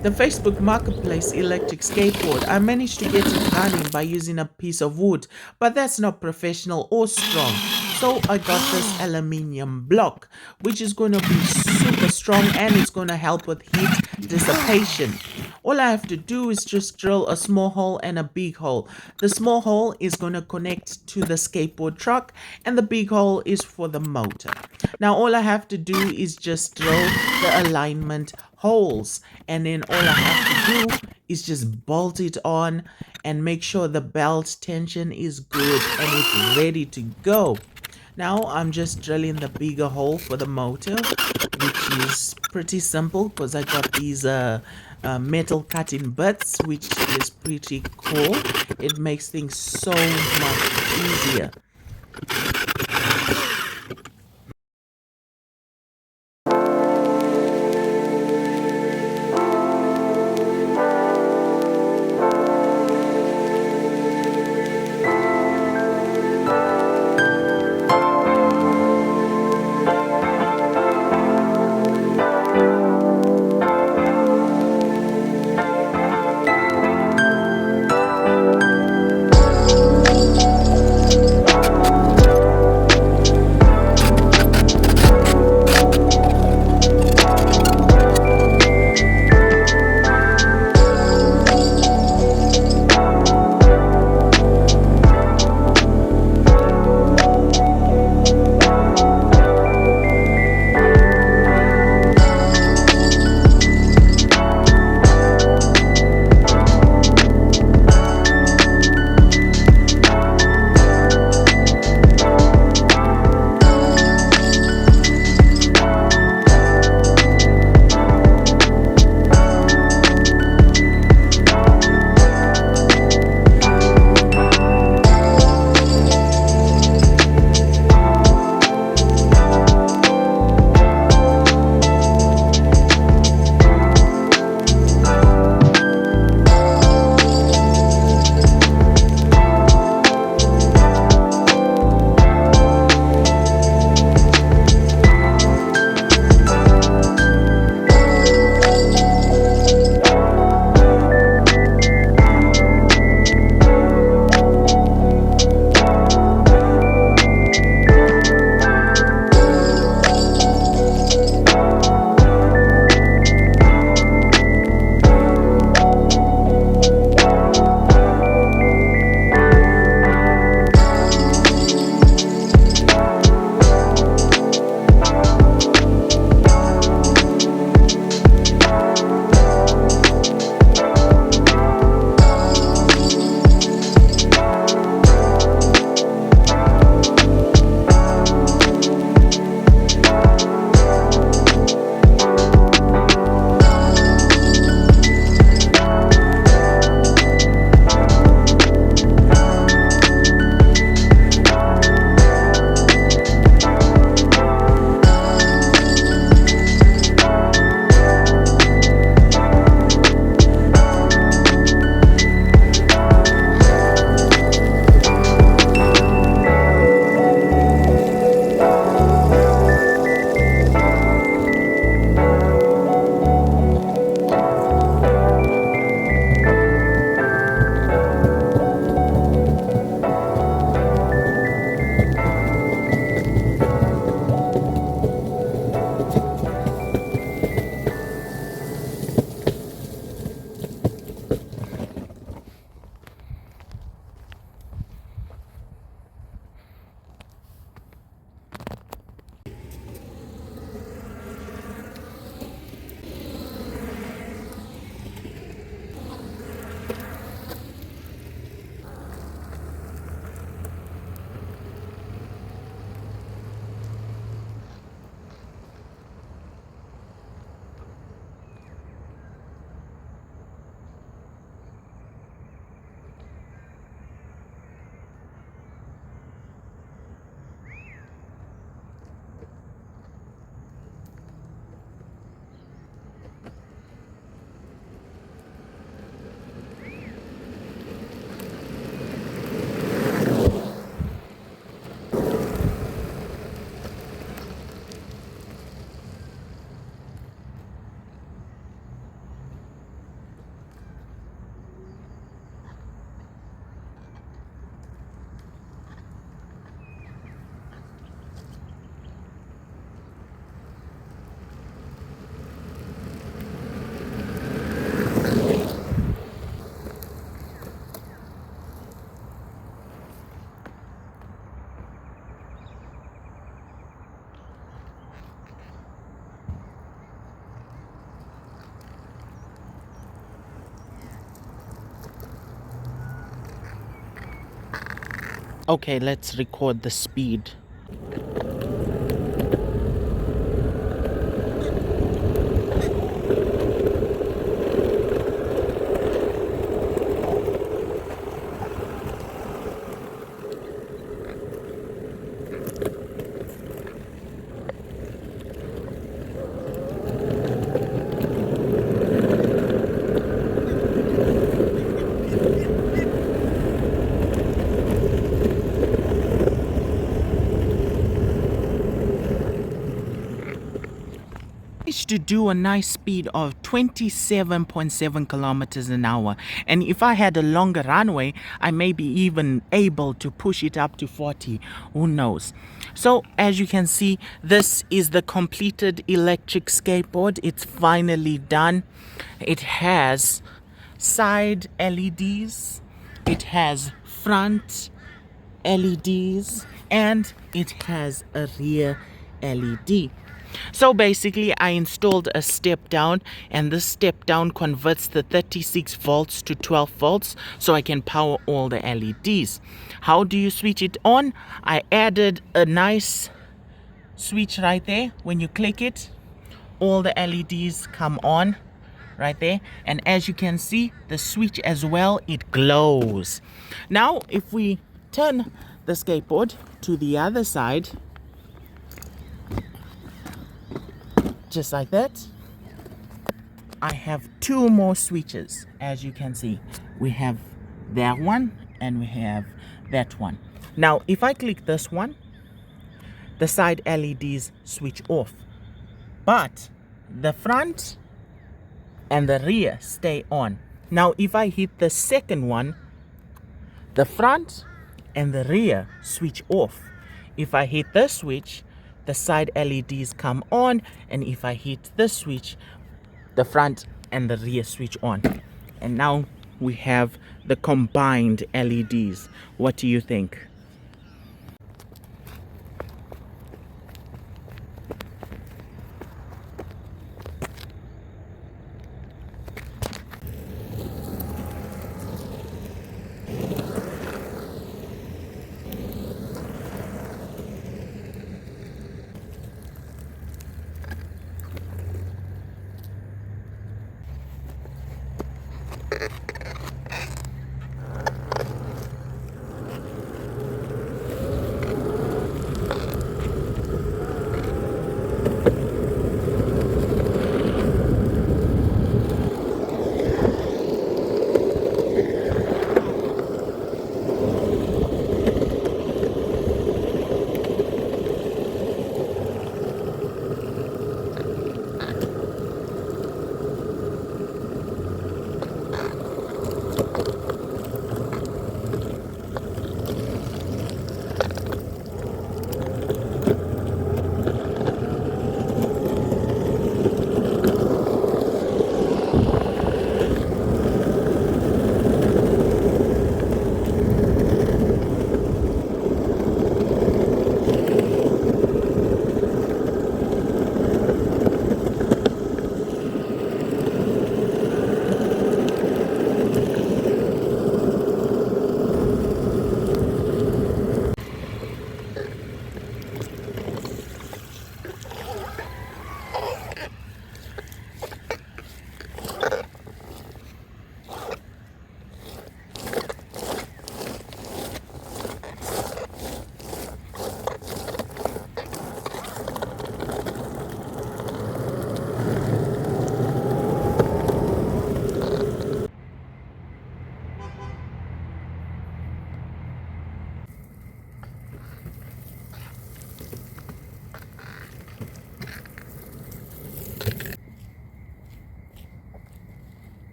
The Facebook Marketplace electric skateboard, I managed to get it running by using a piece of wood, but that's not professional or strong. So I got this aluminium block, which is going to be super strong and it's going to help with heat dissipation. All I have to do is just drill a small hole and a big hole. The small hole is going to connect to the skateboard truck and the big hole is for the motor. Now all I have to do is just drill the alignment holes, and then all I have to do is just bolt it on and make sure the belt tension is good and it's ready to go. Now I'm just drilling the bigger hole for the motor, which is pretty simple because I got these metal cutting bits, which is pretty cool. It makes things so much easier. Okay, let's record the speed. To do a nice speed of 27.7 kilometers an hour, and if I had a longer runway I may be even able to push it up to 40, who knows. So as you can see, this is the completed electric skateboard. It's finally done. It has side LEDs, it has front LEDs, and it has a rear LED. So basically I installed a step down, and this step down converts the 36 volts to 12 volts so I can power all the LEDs. How do you switch it on? I added a nice switch right there. When you click it, all the LEDs come on right there, and as you can see, the switch as well, it glows. Now if we turn the skateboard to the other side, just like that, I have two more switches. As you can see, we have that one and we have that one. Now if I click this one, the side LEDs switch off, but the front and the rear stay on. Now if I hit the second one, the front and the rear switch off. If I hit this switch, the side LEDs come on, and if I hit this switch, the front and the rear switch on. And now we have the combined LEDs. What do you think?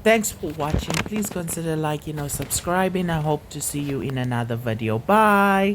Thanks for watching. Please consider liking or subscribing. I hope to see you in another video. Bye.